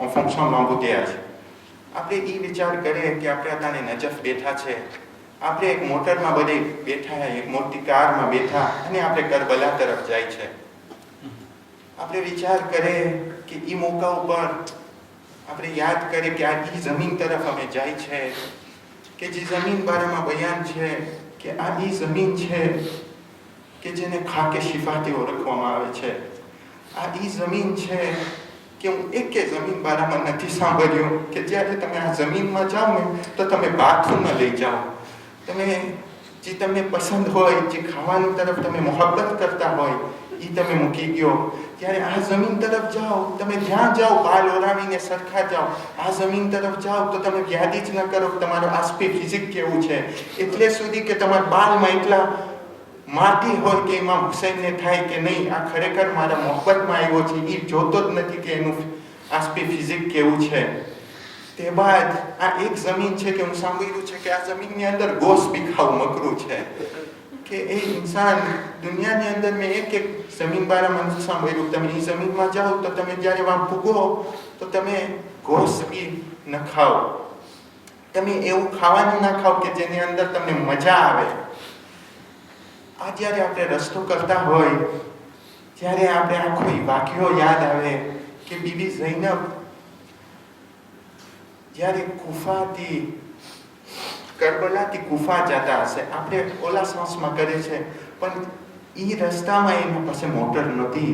en fonction de l'embouteillage. આપણે એ વિચાર કરીએ કે આપણે અત્યારે નજફ બેઠા છે, આપણે એક મોટરમાં બધે બેઠા, એક મોટી કારમાં બેઠા અને આપણે કરબલા તરફ જાય છે. આપણે વિચાર કરીએ કે એ મોકા ઉપર આપણે યાદ કરીએ કે આ એ જમીન તરફ અમે જાય છે, કે જે જમીન બારામાં બયાન છે કે આ એ જમીન છે કે જેને ખાકે શિફાથી ઓળખવામાં આવે છે. આ એ જમીન છે કે હું એકે જમીન બારામાં નથી સાંભળ્યું કે જ્યારે તમે આ જમીનમાં જાઓ ને તો તમે બાથરૂમમાં લઈ જાઓ, તમે જે તમને પસંદ હોય, જે ખાવાનું તરફ તમે મોહબ્બત કરતા હોય એ તમે મૂકી ગયો. ત્યારે આ જમીન તરફ જાઓ, તમે જ્યાં જાઓ બાલ ઓરાવીને સરખા જાઓ. આ જમીન તરફ જાઓ તો તમે યાદી જ ન કરો કે તમારું આસપી ફિઝિક કેવું છે, એટલે સુધી કે તમારા બાલમાં એટલા માટી હોય કે ઇમામ હુસૈનને થાય કે નહીં આ ખરેખર મારા મોહબ્બતમાં આવ્યો છે. એ જોતો જ નથી કે એનું આસપી ફિઝિક કેવું છે. તે બાદ આ એક જમીન છે કે હું સાંભળ્યું છે કે આ જમીનની અંદર ગોશ બી ખાવું મકરું છે, કે એ ઇન્સાન દુનિયાની અંદર મેં એક જમીન બારામાં નથી સાંભળ્યું. તમે એ જમીનમાં જાઓ તો તમે જ્યારે વાં પૂગો તો તમે ગોશ બી ન ખાઓ, તમે એવું ખાવાનું ના ખાઓ કે જેની અંદર તમને મજા આવે. આ જ્યારે આપણે રસ્તો કરતા હોય ત્યારે આપણે આખો વાક્યો યાદ આવે કે બીબી ઝૈનબ જ્યારે કુફાથી કરબલાથી કુફા જતા હશે, આપણે ઓલા સાંસમાં કરે છે, પણ એ રસ્તામાં એના પાસે મોટર નહોતી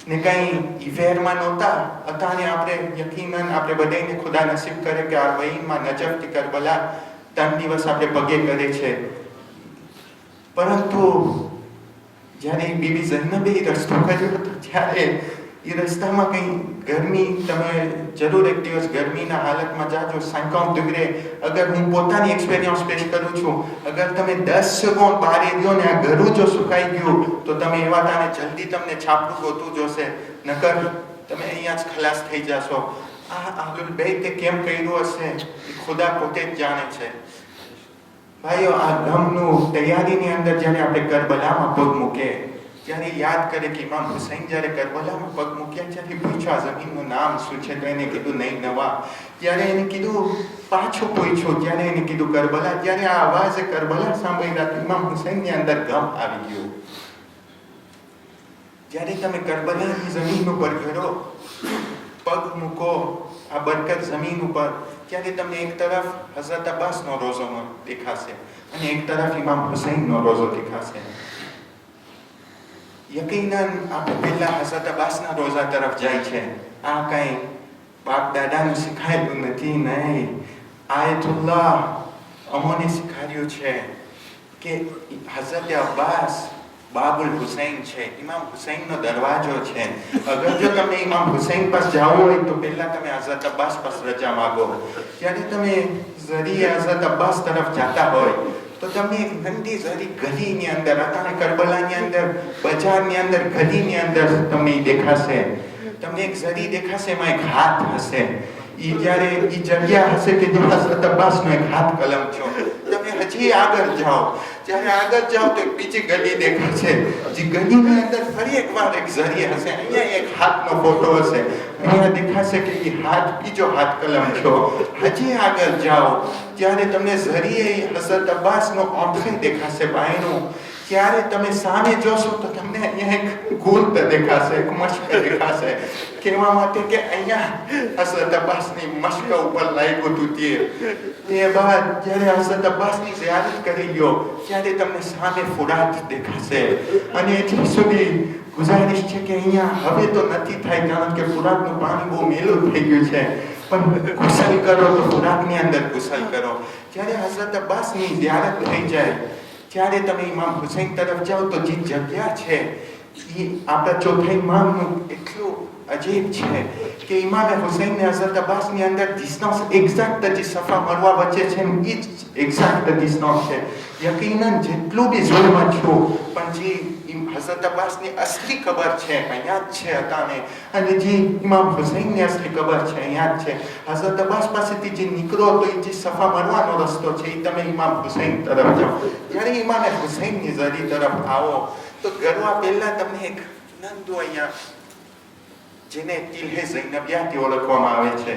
ને કંઈ ઇવેરમાં નહોતા. અત્યારે આપણે યકીનન આપણે બધાને ખુદા નસીબ કરે કે આ વહીમાં નજફથી કરબલા 3 દિવસ આપણે પગે કરે છે. પરંતુ જ્યારે બીબી ઝૈનબે એ રસ્તો કર્યો હતો ત્યારે એ રસ્તામાં કંઈ ગરમી, તમે જરૂર એક દિવસ ગરમીના હાલતમાં જાજો 50 ડિગ્રી. અગર હું પોતાની એક્સપિરિયન્સ પેશ કરું છું, અગર તમે 10 સેકન્ડ બારે દો ને આ ગરું જો સુકાઈ ગયું તો તમે એવા તાને જલ્દી તમને છાપરું ગોતું જોશે, નકર તમે અહીંયા જ ખલાસ થઈ જશો. આ અહલુલ બેતે કેમ કર્યું હશે એ ખુદા પોતે જ જાણે છે. ભાઈઓ, આ ગમનું તૈયારીની અંદર જ્યારે આપણે કરબલામાં પગ મૂકે, ત્યારે યાદ કરે કે ઇમામ હુસૈન જ્યારે કરબલામાં પગ મૂક્યા ત્યારે પૂછ્યા જમીનનું નામ શું છે, તો એને કીધું નહીં નવા. ત્યારે એને કીધું પાછું પૂછ્યું, ત્યારે એને કીધું કરબલા. જ્યારે આ અવાજે કરબલા સાંભળ્યા તો ઇમામ હુસૈનની અંદર ગમ આવી ગયું. જ્યારે તમે કરબલાની જમીન ઉપર ઘરો પગ મૂકો, આ બરકત જમીન ઉપર, ત્યારે તમને એક તરફ હઝરત અબ્બાસનો રોઝો દેખાશે અને એક તરફ ઇમામ હુસૈનનો રોઝો દેખાશે. યકીનન આપણે પહેલા હઝરત અબ્બાસના રોઝા તરફ જાય છે. આ કઈ બાપ દાદાનું શીખાયેલું નથી, નહીં. આયતુલ્લાહ અમોને શીખાડ્યું છે કે હઝરત અબ્બાસ બાબુલ હુસૈન છે, ઇમામ હુસૈનનો દરવાજો છે. અગર જો તમે ઇમામ હુસૈન પાસે જાઓ હોય તો પહેલા તમે હઝરત અબ્બાસ પાસે રજા માગો. જ્યારે તમે ઝરીએ હઝરત અબ્બાસ તરફ જતા હોય તો તમને એક નંદી ઝરી ગલીની અંદર, અત્યારે કરબલાની અંદર, બજારની અંદર, ગલીની અંદર તમને દેખાશે. તમને એક ઝરી દેખાશે, એમાં એક હાથ હશે. ઈ જ્યારે ઈ જગ્યા હશે કે જ્યાં હઝરત અબ્બાસનો એક હાથ કલમ છો. તમે હજી આગળ જાઓ, જ્યારે આગળ જાઓ તો એક બીજી ગલી દેખાશે. જે ગલીની અંદર ફરી એકવાર એક ઝરી હશે, અહીંયા એક હાથનો ફોટો હશે, અહીંયા દેખાશે કે એ હાથ બીજો હાથ કલમ છો. હજી આગળ જાઓ ત્યારે તમને ઝરીએ હઝરત અબ્બાસનો ઓંઠે દેખાશે બાયણું. ત્યારે તમે સામે જોશો તો તમને અહીંયા એક ગુંત દેખાશે, એક મશક દેખાશે, કહેવા માટે કે અહીંયા હઝરત અબ્બાસની મશક ઉપર લાગ્યું હતું. તે બાદ જ્યારે હઝરત અબ્બાસની ઝિયારત કરી લ્યો ત્યારે તમને સામે ફુરાત દેખાશે. અને એટલી સુધી ગુજારિશ છે કે અહીંયા હવે તો નથી થાય, કારણ કે ફુરાતનું પાણી બહુ મેલું થઈ ગયું છે, પણ ગુસલ કરો તો ફુરાતની અંદર ગુસલ કરો. જ્યારે હઝરત અબ્બાસની ઝિયારત થઈ જાય ત્યારે તમે ઇમામ હુસૈન તરફ જાઓ તો જે જગ્યા છે એ આપણા ચોથા ઇમામનું એટલું અજીબ છે કે ઇમામે હુસૈન ને હઝરત અબ્બાસની અંદર ડિસ્ટન્સ એક્ઝેક્ટ જે સફા મરવા વચ્ચે છે એ જ એક્ઝેક્ટ ડિસ્ટન્સ છે. યકીનન જેટલું બી જોરમાં છું, પણ જે હઝરત અબ્બાસની અસલી કબર છે અહીંયા જ છે અતાને, અને જે ઇમામ હુસૈનની અસલી કબર છે અહીંયા જ છે. હઝરત અબ્બાસ પાસેથી જે નીકળો તો એ જે સફા મરવાનો રસ્તો છે એ તમે ઇમામ હુસૈન તરફ જાઓ. જ્યારે ઇમામે હુસૈનની ઝરી તરફ આવો તો ગરવા પહેલા તમને એક નંદુ અહીંયા, જેને તિલ્હે ઝૈનબિયાથી ઓળખવામાં આવે છે,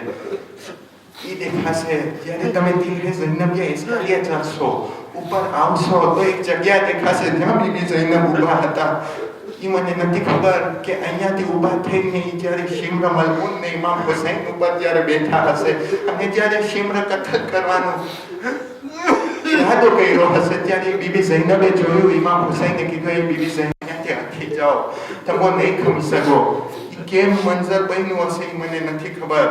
એ દેખાશે. જ્યારે તમે તિલ્હે ઝૈનબિયા એસ્કાલિયા ચડશો, ઉપર આવશો તો એક જગ્યા દેખાશે જ્યાં બીબી ઝૈનબ ઊભા હતા. એ મને નથી ખબર કે અહીંયાથી ઊભા થઈને જ્યારે શિમ્ર મલમૂન ને ઇમામ હુસૈન ઉપર જ્યારે બેઠા હશે અને જ્યારે શિમ્ર કતલ કરવાનું ઈરાદો કર્યો હશે, ત્યારે બીબી ઝૈનબે જોયું, ઇમામ હુસૈને કીધું, એ બીબી ઝૈનબ ત્યાંથી હટી જાઓ, તમે નહીં ખમી શકો. કેમ મંજર બન્યું હશે એ મને નથી ખબર.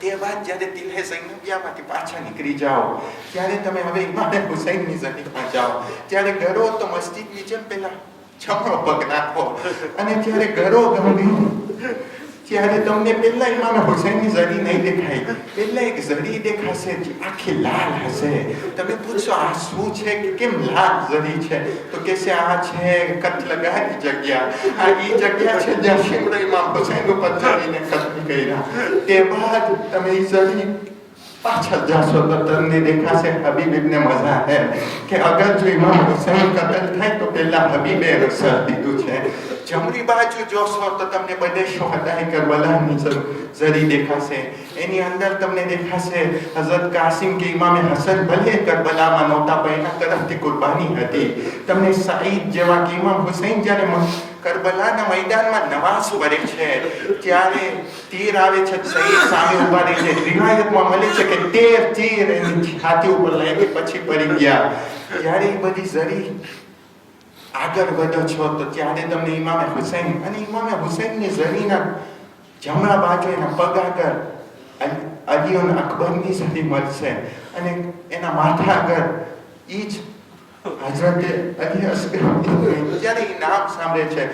તે બાદ જ્યારે તિલ્હે ઝૈનબિયામાંથી પાછા નીકળી જાઓ ત્યારે તમે હવે ઇમામ હુસૈનની ઝરીમાં જાઓ. ત્યારે ઘરો તો મસ્જિદની જેમ પહેલા જમણો પગ નાખો, અને જ્યારે ઘરો ગંભીર ત્યારે તમને પહેલા ઇમામ હુસૈનની ઝરી નહીં દેખાય, પહેલા એક ઝરી દેખાશે જે આખી લાલ હશે. તમે પૂછશો આ શું છે, કે કેમ લાલ ઝરી છે, તો કહેશે આ છે કતલગાહની જગ્યા, આ એ જગ્યા છે જ્યાં શિમ્ર ઇમામ હુસૈન ઉપર ચડીને કતલ કર્યા. તે બાદ તમે એ ઝરી પાછળ જાશો તો તમને દેખાશે હબીબ ઇબ્ને મઝા હે કે અગર જો ઇમામ હુસૈન કતલ થાય તો પહેલા હબીબે રસલ દીધું છે. જમણી બાજુ જોશો તો તમને બધે શુહદાએ કરબલાની ઝરી દેખાશે. એની અંદર તમને દેખાશે હઝરત કાસિમ કે ઇમામે હસન ભલે કરબલામાં નહોતા પણ એના તરફથી કુરબાની હતી. તમને સઈદ જેવા કે ઇમામ હુસૈન જ્યારે કરબલાના મેદાનમાં નમાઝ પઢે છે ત્યારે તીર આવે છે, સઈદ સામે ઊભા રહે છે. રિવાયતમાં મળે છે કે 13 તીર એની છાતી ઉપર લાગી પછી પડી ગયા. જ્યારે એ બધી ઝરી આગળ વધો છો તો ત્યારે તમને ઇમામે હુસૈન અને ઇમામે હુસૈનની ઝરીના જમણા બાજુ એના પગ આગળ અલી અને અકબરની ઝરી મળશે, અને એના માથા આગળ એ જ હઝરત અલી અસગર. જ્યારે એ નામ સાંભળે છે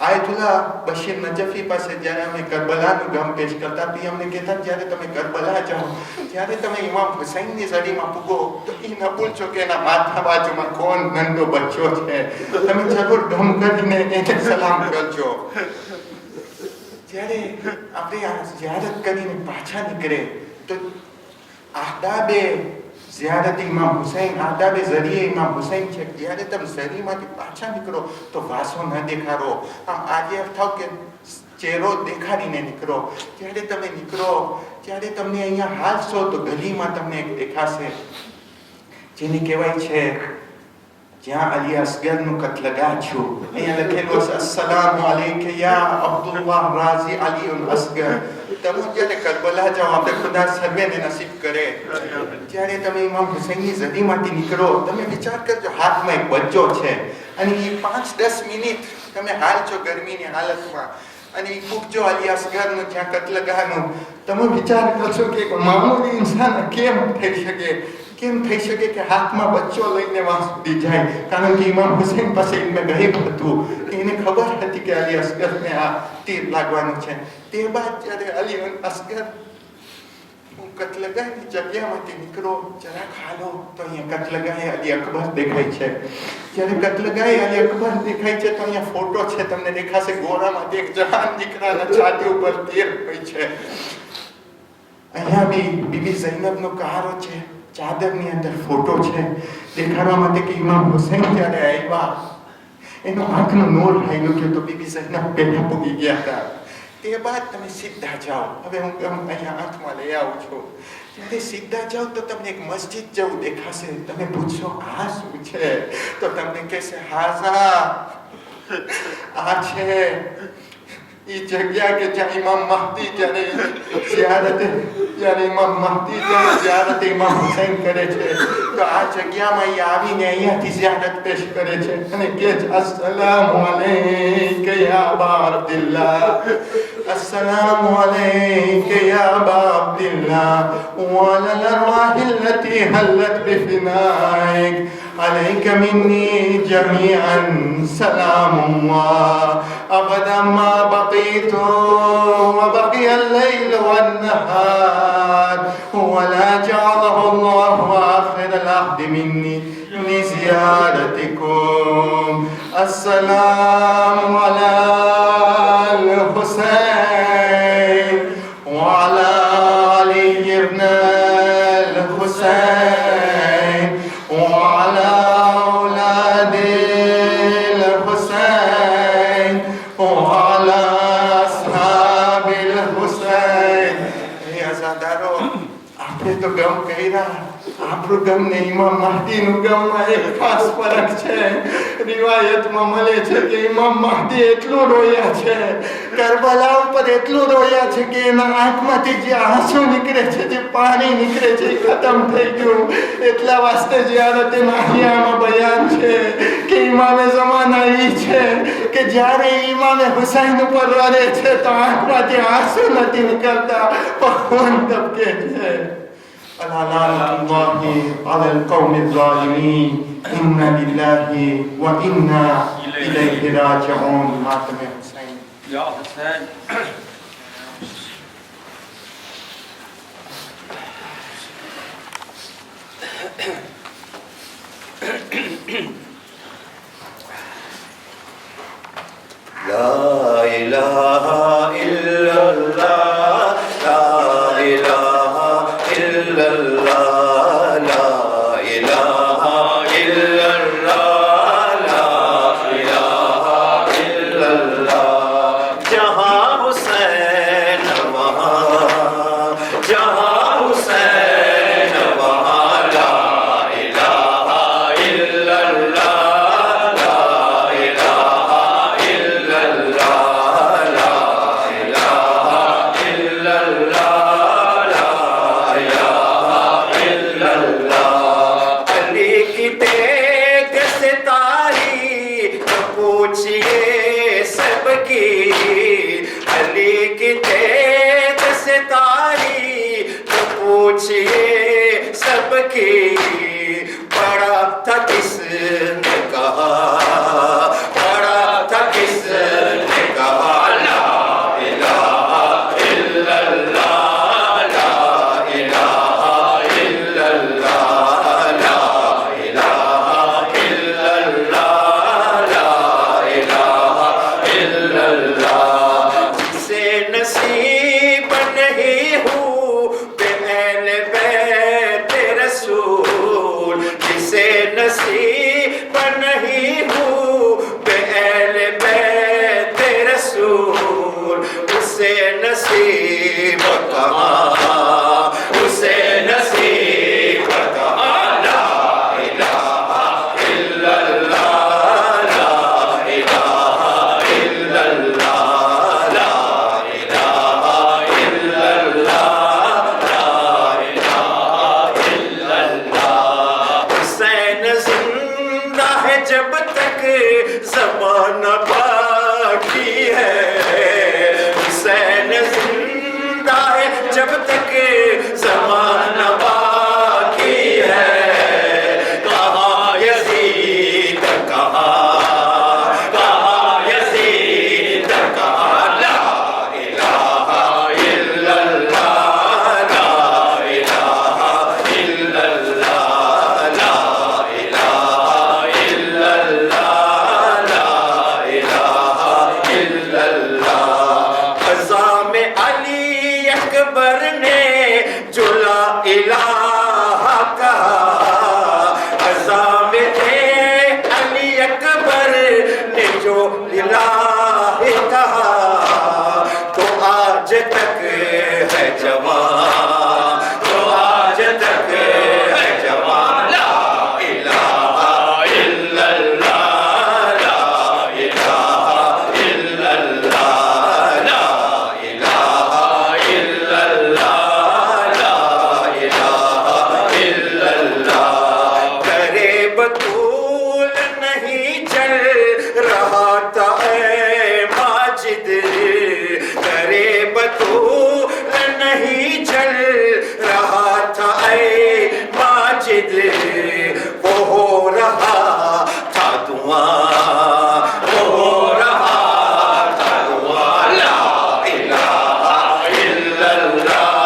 આયતુલ્લાહ બશીર નજફી પાસે જ્યારે અમે કરબલાનું ગમ પેશ કરતા તો અમને કહેતા જ્યારે તમે કરબલા જાઓ ત્યારે તમે ઇમામ હુસૈનની ઝરીમાં પૂગો તો એ ન ભૂલશો કે એના માથા બાજુમાં કોણ નંદો બચ્ચો છે, તમે જરૂર ગમ કરીને એને સલામ કરજો. જ્યારે આપણે આ ઝિયારત કરીને પાછા નીકળે તો આદાબે ઝિયારત ઇમામ હુસૈન, આદાબે ઝરીએ ઇમામ હુસૈન છે. જ્યારે તમે ઝરીમાંથી પાછા નીકળો તો વાસો ન દેખાડો, આમ આજે થાવ કે ચહેરો દેખાડીને નીકળો. જ્યારે તમે નીકળો ત્યારે તમને અહીંયા હાલશો તો ગલીમાં તમને એક દેખાશે જેને કહેવાય છે જ્યાં અલી અસગરનું કત્લગાહ છું. અહીંયા લખેલું છે અસ્સલામુ અલૈકા યા અબ્દુલ્લાહ રાઝી અલી અસગર. તમે જ્યારે કરબલા જાઓ, આપણે ખુદા સર્વેને નસીબ કરે, જ્યારે તમે ઇમામ હુસૈનની ઝરીમાંથી નીકળો તમે વિચાર કરજો હાથમાં એક બચ્ચો છે અને એ 5-10 મિનિટ તમે હાલ છો ગરમીની હાલતમાં અને એ મૂકજો અલી અસગરનું જ્યાં કત્લગાહનું. તમે વિચાર કરશો કે એક મામૂલી ઇન્સાન કેમ થઈ શકે કે હાથમાં બચ્ચો લઈને વાં સુધી જાય? કારણ કે ઇમામ હુસૈન પાસે ઇલ્મે ગૈબ હતું, એને ખબર હતી કે અલી અસગરને આ તીર લાગવાનું છે. તે બાદ જ્યારે અલી અસગર કત્લગાહની જગ્યામાંથી નીકળો, જરાક હાલો તો અહીંયા કત્લગાહે અલી અકબર દેખાય છે. જ્યારે કત્લગાહે અલી અકબર દેખાય છે તો અહીંયા ફોટો છે, તમને દેખાશે ગોળામાંથી એક જવાન દીકરાના છાતી ઉપર તીર હોય છે. અહીંયા બી બીબી ઝૈનબનો કહારો છે, ચાદરની અંદર ફોટો છે દેખાડવા માટે કે ઇમામ હુસૈન જ્યારે આવ્યા એનો આંખનો નૂર હાલ્યું કે તો બીબી ઝૈનબ પહેલા પૂગી ગયા હતા. તે બાદ તમે સીધા જાઓ. હવે હું અહીંયા આંખમાં લઈ આવું છું. જ્યારે સીધા જાઓ તો તમને એક મસ્જિદ જેવું દેખાશે. તમે પૂછશો આ શું છે? તો તમને કહેશે હાઝા, આ છે એ જગ્યા કે જ્યાં ઇમામ મહદી જ્યારે ઇમામ મહદી ઝિયારત ઇમામ હુસૈન કરે છે તો આ જગ્યામાં એ આવીને અહીંયાથી ઝિયારત પેશ કરે છે અને કે અસ્સલામુ અલૈકા યા અબા અબ્દુલ્લાહ, અસ્સલામુ અલૈકા યા અબા અબ્દુલ્લાહ વલ અરવાહિ અલ્લતી હલ્લત બિફનાઇક عليك مني جميعا سلام الله أبدا ما بقيت وبقي الليل والنهار ولا جعله الله آخر العهد مني لزيارتكم. السلام على الحسين وعلى علي بن الحسين وعلى أولاد الحسين وعلى أصحاب الحسين. يا زادارو આપણે તો ગમ કર્યા, આપણું ગમ ને ઇમામ મહદીનું ગમમાં એક ખાસ ફરક છે. રિવાયતમાં મળે છે કે ઇમામ મહદી એટલું રોયા છે, કરબલા ઉપર એટલું રોયા છે કે એના આંખમાંથી જે આંસુ નીકળે છે, જે પાણી નીકળે છે એ ખતમ થઈ ગયું. એટલા વાસ્તે ઝિયારતે માહિયામાં બયાન છે કે ઇમામે ઝમાના એ છે કે જ્યારે ઇમામે હુસૈન ઉપર રડે છે તો આંખમાંથી આંસુ નથી નીકળતા, પવન ટપકે છે. ألا لعنة الله على القوم الظالمين إنا لله وإنا إليه راجعون. ماتم حسين يا حسين. لا إله إلا الله لا إله إلا الله لا إله إلا الله لا إله إلا الله. جہاں حسین وہاں، جہاں حسین وہاں لا إله إلا الله لا إله إلا الله لا إله إلا الله لا إله إلا الله. علی کی ٹیک ستاری پوچھئے سب کی، علی کی ٹیک ستاری پوچھئے سب کی. پڑا تھا کس نے کہا، پڑا تھا کس نے کہا لا الہ الا اللہ لا الہ الا اللہ لا الہ الا اللہ لا الہ الا اللہ. جسے رسول اسے نصیب کہاں اسے نصیب کہاں لا الہ الا اللہ لا الہ الا اللہ لا الہ الا اللہ لا الہ الا اللہ حسین زندہ ہے جب تک زمانہ باقی ہے حسین زندہ ہے جب تک زمانہ باقی ہے کہاں یزید کہاں یزید کہاں لا الہ الا اللہ لا الہ الا اللہ لا الہ الا اللہ لا الہ الا اللہ قضا میں علی اکبر نے جو لا الہ کہا قضا میں تھے علی اکبر نے جو الہ کہا تو آج تک ہے جوان تو آج تک ہے جوان لا الہ الا اللہ لا الہ الا اللہ لا الہ الا اللہ لا الہ الا اللہ کرے بطول نہیں چل رہا تھا اے ماجد کرے بطول نہیں چل رہا تھا اے ماجد وہ ہو رہا تھا دعا وہ ہو رہا تھا دعا لا الہ الا اللہ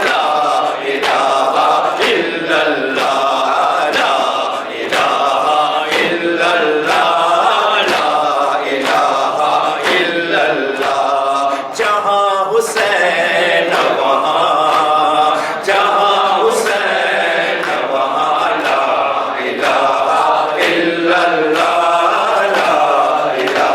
لا الہ الا اللہ لا الہ الا اللہ لا الہ الا اللہ جہاں حسین وہاں جہاں حسین وہاں لا الہ الا اللہ لا الہ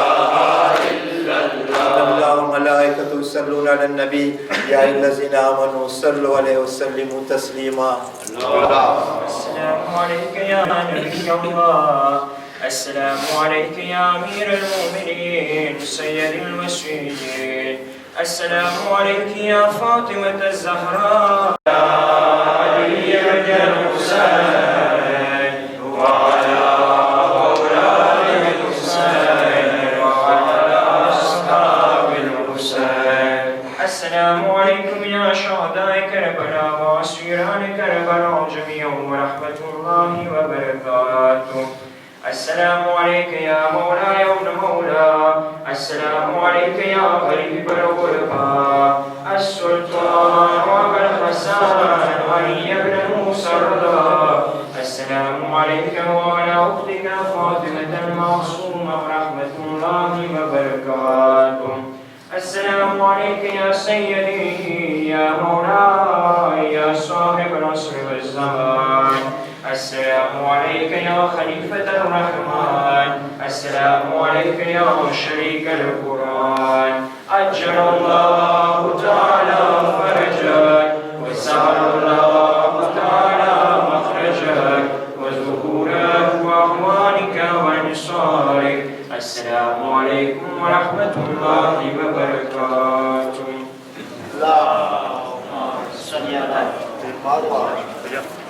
الا اللہ اللہ ملائکۃ یصلون علی النبی یا ایھا الذین آمنوا صلوا علیہ وسلموا تسلیما السلام عليك يا نبي الله السلام عليك يا أمير المؤمنين سيد المسيحيين السلام عليك يا فاطمة الزهراء يا علي بن الحسين وعلى أولاد الحسين وعلى أصحاب الحسين السلام عليكم يا شهداء كربلاء وأسيران كربلاء جميعا ورحمة الله وبركاته السلام عليك يا مولاي ابن مولا السلام عليك يا غريب الغرباء السلطان وابا الحسن علي بن موسى الرضا السلام عليك وعلى أختك فاطمة المعصومة ورحمة الله وبركاته السلام عليك يا سيدي يا مولاي يا صاحب العصر والزمان السلام عليك يا خليفة الرحمن السلام عليك يا شريك القرآن أجر الله تعالى فرجك وسهل الله تعالى مخرجك وظهورك وأخوانك وأنصارك السلام عليكم ورحمة الله وبركاته اللهم صل على محمد